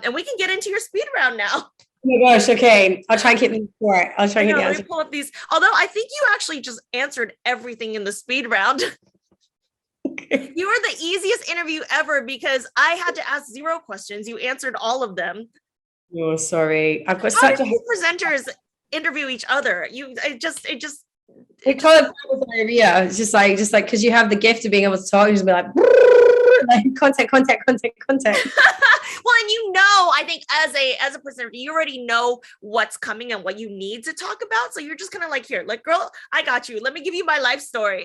And we can get into your speed round now. Oh my gosh, okay. I'll try and keep them short. I'll try and get the Let me answer. pull up these. Although I think you actually just answered everything in the speed round. Okay. You were the easiest interview ever because I had to ask 0 questions. You answered all of them. Oh, sorry. I've got How such do a you presenters interview each other? we call it diarrhea. It's just like because you have the gift of being able to talk, you just be like, like content. Well, and I think as a presenter, you already know what's coming and what you need to talk about. So you're just kind of like, here, like, girl, I got you. Let me give you my life story.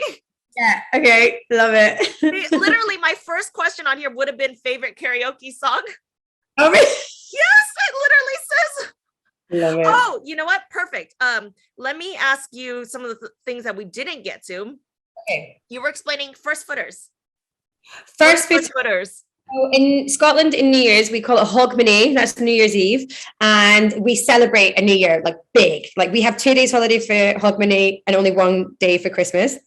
Yeah. Okay. Love it. Literally, my first question on here would have been favorite karaoke song. Oh, really? Yes, it literally says. Love it. Oh, you know what? Perfect. Let me ask you some of the things that we didn't get to. Okay. You were explaining first footers. First footers. So in Scotland, in New Year's, we call it Hogmanay. That's New Year's Eve, and we celebrate a New Year like big. Like we have 2 days holiday for Hogmanay and only 1 day for Christmas.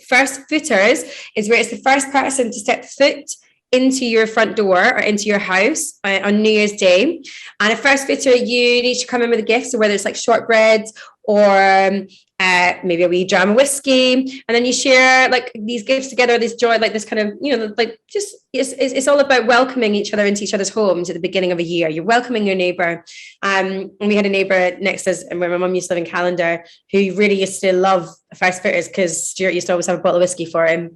First footers is where it's the first person to step foot into your front door or into your house on New Year's Day. And a first footer, you need to come in with a gift. So whether it's like shortbread or maybe a wee dram of whiskey, and then you share like these gifts together, this joy, like this kind of, like just it's all about welcoming each other into each other's homes at the beginning of a year. You're welcoming your neighbor. And we had a neighbor next to us, and where my mum used to live in Callendar, who really used to love first footers because Stuart used to always have a bottle of whiskey for him.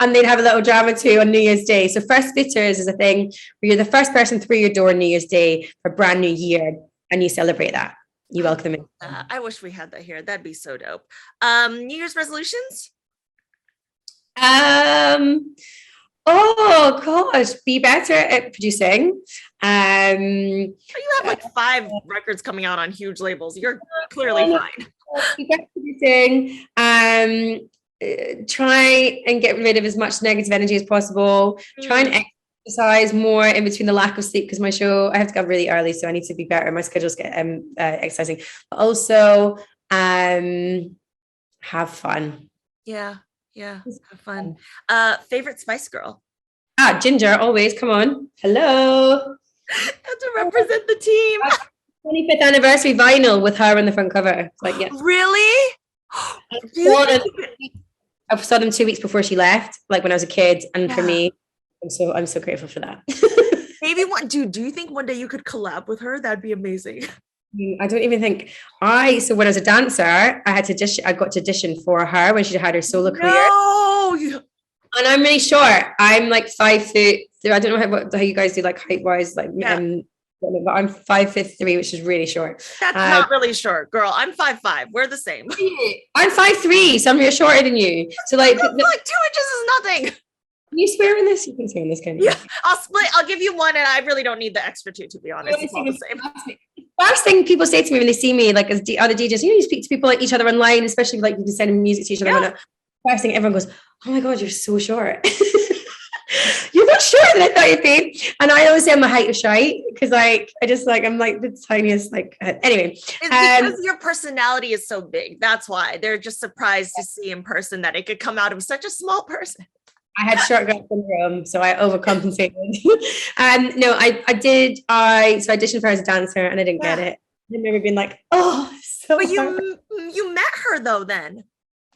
And they'd have a little drama too on New Year's Day. So first footers is a thing where you're the first person through your door on New Year's Day for a brand new year, and you celebrate that. You welcome them in. I wish we had that here. That'd be so dope. New Year's resolutions? Oh gosh, be better at producing. You have like 5 records coming out on huge labels. You're clearly fine. Be better at producing. Try and get rid of as much negative energy as possible. Try and exercise more in between the lack of sleep, because my show, I have to go really early, so I need to be better. My schedules get exercising, but also have fun. Yeah, have fun. Favorite Spice Girl? Ginger, always. Come on. Hello. Have to represent the team. 25th anniversary vinyl with her on the front cover. Like, yeah. Really? I saw them 2 weeks before she left, like when I was a kid, and for me, I'm so grateful for that. Maybe do you think one day you could collab with her? That'd be amazing. I don't even think so when I was a dancer, I got to audition for her when she had her solo career. No! And I'm really short. I'm like 5 foot. I don't know how you guys do like height wise, like but I'm 5'3", which is really short. That's not really short, girl. I'm 5'5". We're the same. I'm 5'3", so I'm shorter than you. So like 2 inches is nothing. Can you swear in this? You can swear in this, kind of. Yeah, I'll give you 1, and I really don't need the extra 2, to be honest. It's all the same. First thing people say to me when they see me, like as other DJs, you speak to people like each other online, especially like you can send music to each other. Yeah. First thing everyone goes, "Oh my God, you're so short." You're not shorter than I thought you'd be. And I always say I'm the height of shite, because I'm like the tiniest, like anyway. It's because your personality is so big. That's why they're just surprised to see in person that it could come out of such a small person. I had short girl syndrome, so I overcompensated. No, I did. So I auditioned for her as a dancer, and I didn't get it. I remember being like, "Oh, so." But you met her though, then.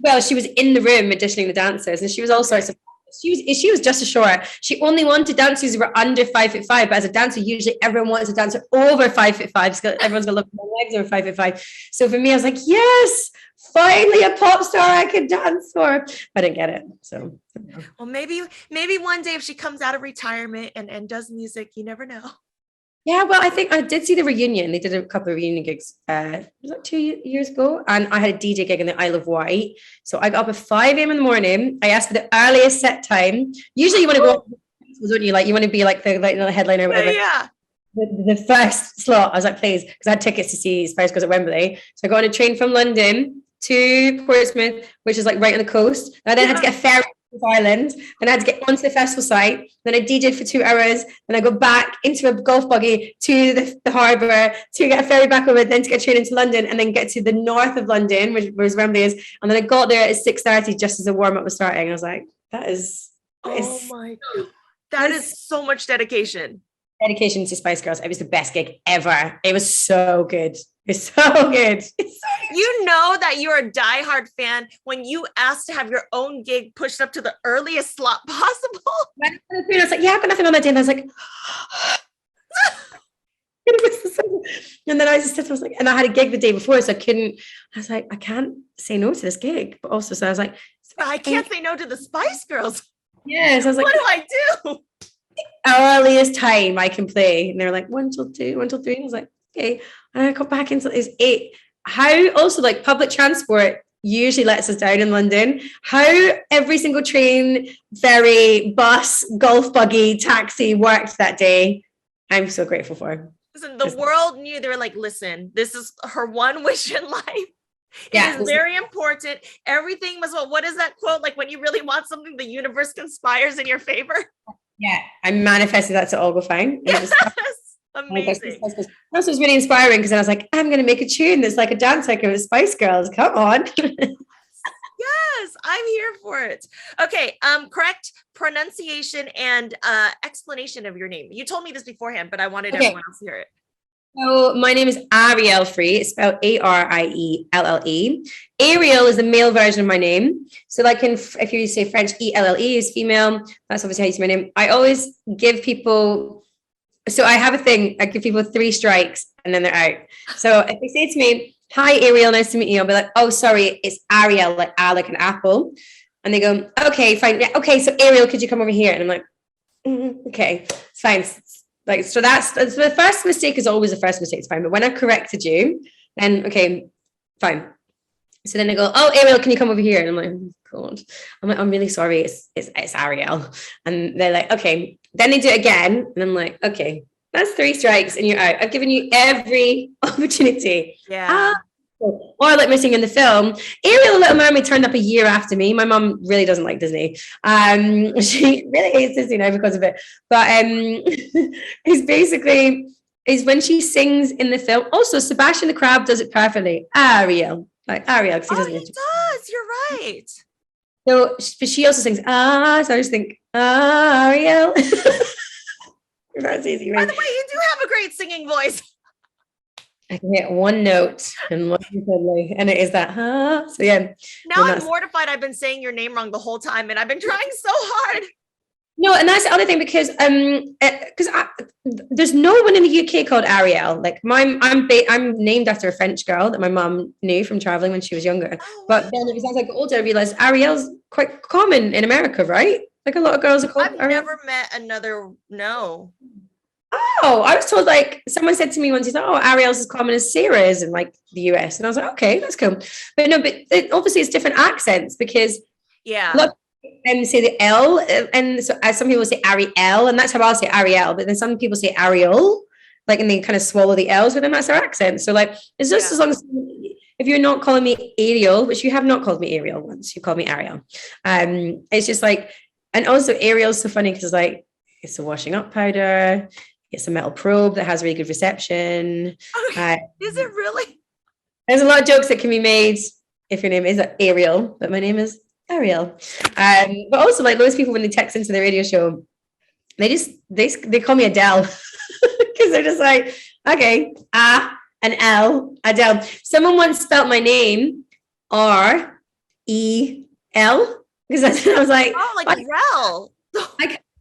Well, she was in the room auditioning the dancers, and she was all sorts of. She was just as short. She only wanted dancers who were under 5'5", but as a dancer, usually everyone wants a dancer over 5'5", because everyone's gonna look at my legs over 5'5". So for me, I was like, yes, finally a pop star I could dance for. I didn't get it. So well, maybe one day if she comes out of retirement and does music, you never know. Yeah, well, I think I did see the reunion. They did a couple of reunion gigs, was that 2 years ago? And I had a DJ gig in the Isle of Wight. So I got up at 5 a.m. in the morning. I asked for the earliest set time. Usually you want to go, don't you? Like you want to be like the headliner or whatever. Yeah. The first slot, I was like, please, because I had tickets to see Spice Girls at Wembley. So I got on a train from London to Portsmouth, which is like right on the coast. And I then had to get a ferry Island, then I had to get onto the festival site, then I DJed for 2 hours, then I go back into a golf buggy to the harbour to get a ferry back over, then to get a train into London, and then get to the north of London, where Wembley is, and then I got there at 6:30 just as the warm-up was starting. I was like, that is Oh my God. That is so much dedication. Dedication to Spice Girls. It was the best gig ever. It was so good. It's so good. You know that you're a diehard fan when you asked to have your own gig pushed up to the earliest slot possible. I was like, yeah, I've got nothing on that day. And I was like, and then I was like, and I had a gig the day before, so I was like, I can't say no to this gig. But also, so I was like, I can't say no to the Spice Girls. Yeah, so I was like, what do I do? Earliest time I can play. And they're like 1 till 2, 1 till 3. And I was like, okay. And I got back into it's 8. How also like public transport usually lets us down in London. How every single train, ferry, bus, golf buggy, taxi worked that day. I'm so grateful for. Listen, the world knew. They were like, listen, this is her one wish in life. It is very important. Everything was what is that quote? Like when you really want something, the universe conspires in your favor. Yeah, I manifested that to all go fine. Yes, amazing. This was really inspiring because I was like, I'm going to make a tune that's like a dance record with Spice Girls. Come on. Yes, I'm here for it. Okay, correct pronunciation and explanation of your name. You told me this beforehand, but I wanted everyone else to hear it. So my name is Arielle Free. It's spelled Arielle. Ariel is the male version of my name. So like if you say French, ELLE is female. That's obviously how you say my name. I always give people, so I have a thing, I give people 3 strikes and then they're out. So if they say to me, hi Ariel, nice to meet you, I'll be like, oh, sorry, it's Arielle, like like an apple. And they go, okay, fine. Yeah, okay, so Ariel, could you come over here? And I'm like, okay, it's fine. Like, so that's the first mistake is always the first mistake. It's fine. But when I corrected you, then, okay, fine. So then they go, oh, Ariel, can you come over here? And I'm like, oh, God. I'm like, I'm really sorry. It's Arielle. And they're like, okay. Then they do it again. And I'm like, okay, that's 3 strikes and you're out. I've given you every opportunity. Yeah. Or like missing in the film, Ariel the Little Mermaid turned up a year after me. My mom really doesn't like Disney. She really hates Disney now because of it. But is when she sings in the film. Also, Sebastian the Crab does it perfectly. Ariel, like Ariel. He does. You're right. So, but she also sings So I just think Ariel. That's easy, right? By the way, you do have a great singing voice. I can hit one note and and it is that, So yeah. Now I'm mortified. I've been saying your name wrong the whole time, and I've been trying so hard. No, and that's the other thing because there's no one in the UK called Arielle. Like I'm named after a French girl that my mom knew from traveling when she was younger. Oh, but then as I got older, I realized Arielle's quite common in America, right? Like a lot of girls are called I've never met another. No. Oh, I was told, like, someone said to me once, he's like, oh, Arielle's as common as Sarah is in like the US. And I was like, okay, that's cool. But no, obviously it's different accents because say the L, and so some people say Arielle, and that's how I'll say Arielle, but then some people say Arielle, like, and they kind of swallow the L's, but then that's their accent. So like, it's just as long as, if you're not calling me Ariel, which you have not called me Ariel once, you called me Arielle. It's just like, and also Ariel's so funny because like, it's a washing up powder. It's a metal probe that has really good reception. Is it really? There's a lot of jokes that can be made if your name is Ariel, but my name is Arielle. But also, like, those people when they text into the radio show, they call me Adele because they're just like, okay, an L, Adele. Someone once spelt my name REL because I was like, oh, like Rel.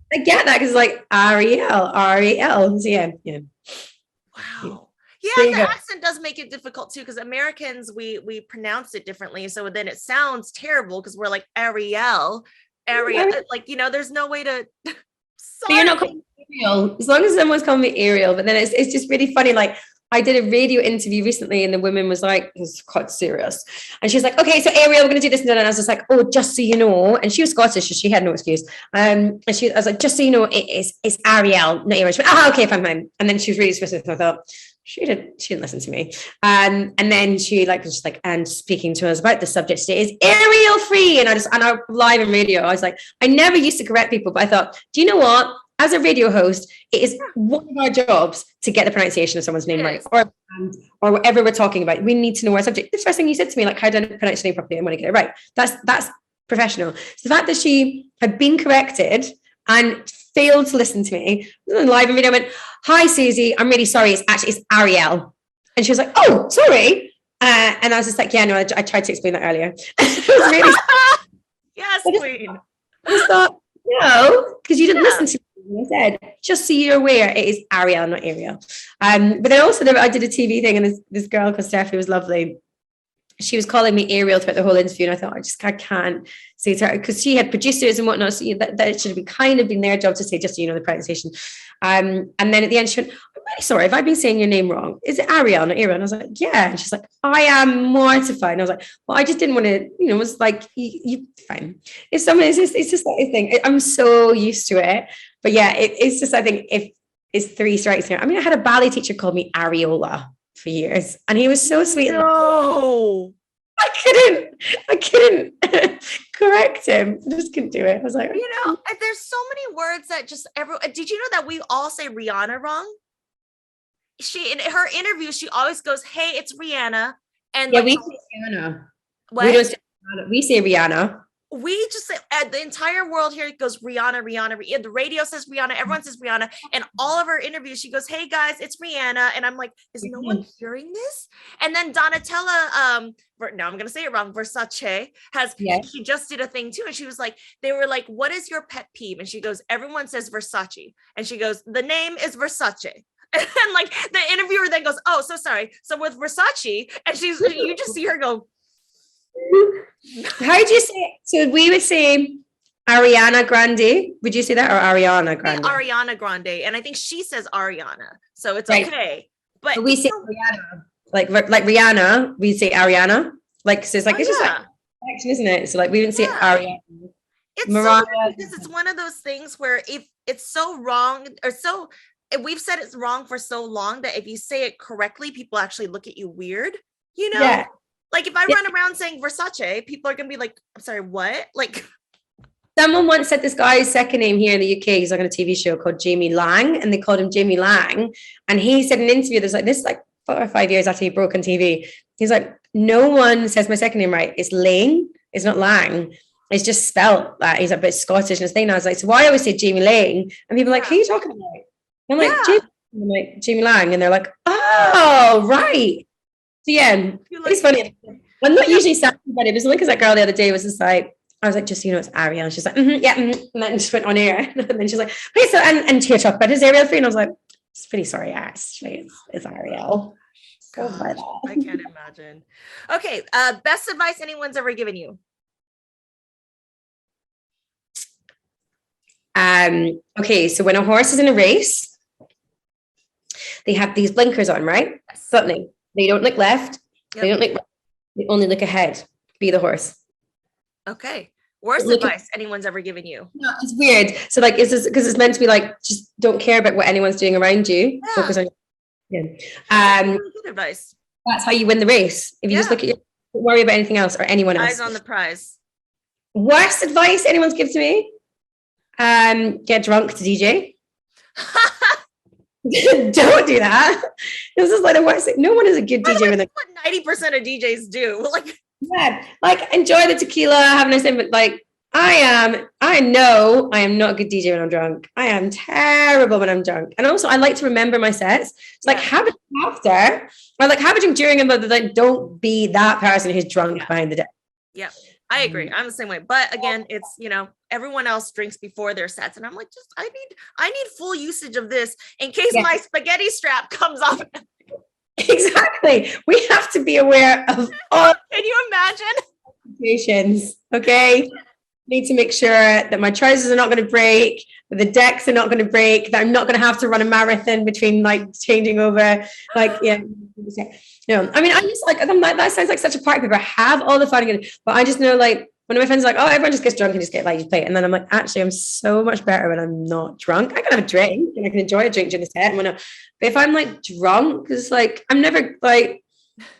I get that because like Arielle, R-E-L. So yeah. Wow. Yeah, the accent does make it difficult too, because Americans we pronounce it differently. So then it sounds terrible because we're like Arielle. Like, there's no way to So you're not calling me Ariel. As long as someone's calling me Ariel, but then it's just really funny. Like I did a radio interview recently and the woman was like, it was quite serious. And she was like, okay, so Ariel, we're going to do this and that. And I was just like, oh, just so you know. And she was Scottish, so she had no excuse. And I was like, just so you know, it's Ariel, not Ariel. She went, okay, fine. And then she was really specific. And I thought, she didn't listen to me. And then she was just like, and speaking to us about the subject today is Ariel Free. And I live in radio, I was like, I never used to correct people, but I thought, do you know what? As a radio host, it is one of our jobs to get the pronunciation of someone's name right, or whatever we're talking about. We need to know our subject. The first thing you said to me, like, how do I pronounce your name properly? I want to get it right. That's professional. So the fact that she had been corrected and failed to listen to me live in video, I went, "Hi, Susie, I'm really sorry. It's Arielle." And she was like, "Oh, sorry." And I was just like, "Yeah, no, I tried to explain that earlier." It was really yes, queen. I just thought, no, because you didn't listen to me. I said, just so you're aware, it is Arielle, not Ariel. But then also I did a TV thing, and this girl called Steffi was lovely. She was calling me Ariel throughout the whole interview, and I thought, I can't say to her, because she had producers and whatnot, so that should have kind of been their job to say, just so you know, the pronunciation. And then at the end, she went, "I'm really sorry if I've been saying your name wrong. Is it Ariel, not Ariel?" And I was like, "Yeah." And she's like, "I am mortified." And I was like, "Well, I just didn't want to, you know," it was like, you fine. If someone is just, it's just like a thing. I'm so used to it. But yeah, it's just, I think if it's 3 strikes here. I mean, I had a ballet teacher called me Areola for years, and he was so sweet. No, I couldn't correct him. I just couldn't do it. I was like, you know, there's so many words that just did you know that we all say Rihanna wrong? She, in her interview, she always goes, "Hey, it's Rihanna." And yeah, like, we say Rihanna. what? We don't say Rihanna. We say Rihanna. We just say, the entire world here goes Rihanna, Rihanna. The radio says Rihanna. Everyone says Rihanna. And all of her interviews, she goes, "Hey guys, it's Rihanna." And I'm like, is no one hearing this? And then Donatella, no, I'm gonna say it wrong. Versace she just did a thing too, and she was like, they were like, "What is your pet peeve?" And she goes, "Everyone says Versace," and she goes, "The name is Versace." And like the interviewer then goes, "Oh, so sorry. So with Versace," and you just see her go. How do you say it? So we would say Ariana Grande. Would you say that, or Ariana Grande? Ariana Grande, and I think she says Ariana, so it's right. Okay. But we say Rihanna, like Rihanna. We say Ariana, like so. It's like it's just like action, isn't it? So like we wouldn't say Ariana. It's Mariah. So because it's one of those things where if it's so wrong or so. We've said it's wrong for so long that if you say it correctly, people actually look at you weird, you know? Yeah. Like if I run around saying Versace, people are going to be like, "I'm sorry, what?" Like someone once said this guy's second name here in the UK, he's like on a TV show called Jamie Lang, and they called him Jamie Lang. And he said in an interview, this is like 4 or 5 years after he broke on TV. He's like, "No one says my second name right. It's Lang. It's not Lang. It's just spelt that." He's a bit Scottish and his thing now. I was like, "So why I always say Jamie Lang?" And people are like, "Who are you talking about?" I'm like, Jamie Lang, and they're like, "Oh, right." So yeah, it's funny. I'm not usually sad about it, but it's because that girl the other day was just like, I was like, "Just so you know, it's Arielle." And she's like, "Yeah," and then just went on air, and then she's like, "Hey, so and to talk about, is Arielle free?" And I was like, "It's pretty sorry, actually, it's Arielle." Gosh, I can't imagine. Okay, best advice anyone's ever given you? Okay, so when a horse is in a race, they have these blinkers on, right? Suddenly, they don't look left. Yep. They don't look right. They only look ahead. Be the horse. Okay. Worst advice anyone's ever given you? No, it's weird. So like, is this because it's meant to be like, just don't care about what anyone's doing around you. Yeah. Focus on. Yeah. Really good advice. That's how you win the race. If you just look at don't worry about anything else or anyone else. Eyes on the prize. Worst advice anyone's given to me? Get drunk to DJ. Don't do that. This is like the worst thing. No one is a good DJ. That's what 90% of DJs do. Like enjoy the tequila, have a nice time, but like I know I am not a good DJ when I'm drunk. I am terrible when I'm drunk. And also I like to remember my sets. It's like have it after, or like have a drink during, and but like don't be that person who's drunk behind the day. Yeah. I agree. I'm the same way. But again, it's, you know, everyone else drinks before their sets. And I'm like, I need full usage of this in case my spaghetti strap comes off. Exactly. We have to be aware of all. Can you imagine? Situations. Okay. Need to make sure that my trousers are not going to break, that the decks are not going to break, that I'm not going to have to run a marathon between like changing over. Like, yeah. No, I mean, I just like, I'm like, that sounds like such a party people have all the fun and good, but I just know like one of my friends is like, "Oh, everyone just gets drunk and just get like you play." And then I'm like, actually, I'm so much better when I'm not drunk. I can have a drink and I can enjoy a drink during the set. But if I'm like drunk, it's like I'm never like,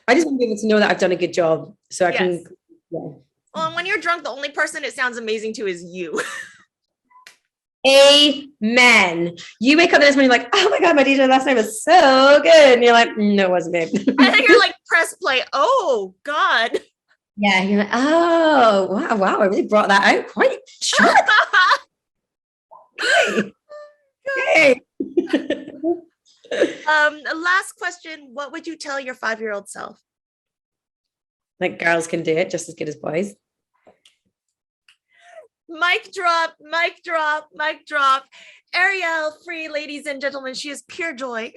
I just want to be able to know that I've done a good job, so I can. Yeah. Well, and when you're drunk, the only person it sounds amazing to is you. Amen. You wake up the next morning like, "Oh my God, my DJ last night was so good." And you're like, "No, it wasn't, babe." And then you're like, press play. Oh God. Yeah, you're like, oh, wow, I really brought that out quite sharp. Hey. Last question. What would you tell your 5-year-old self? Like girls can do it just as good as boys. Mic drop, mic drop, mic drop. Arielle Free, ladies and gentlemen, she is pure joy.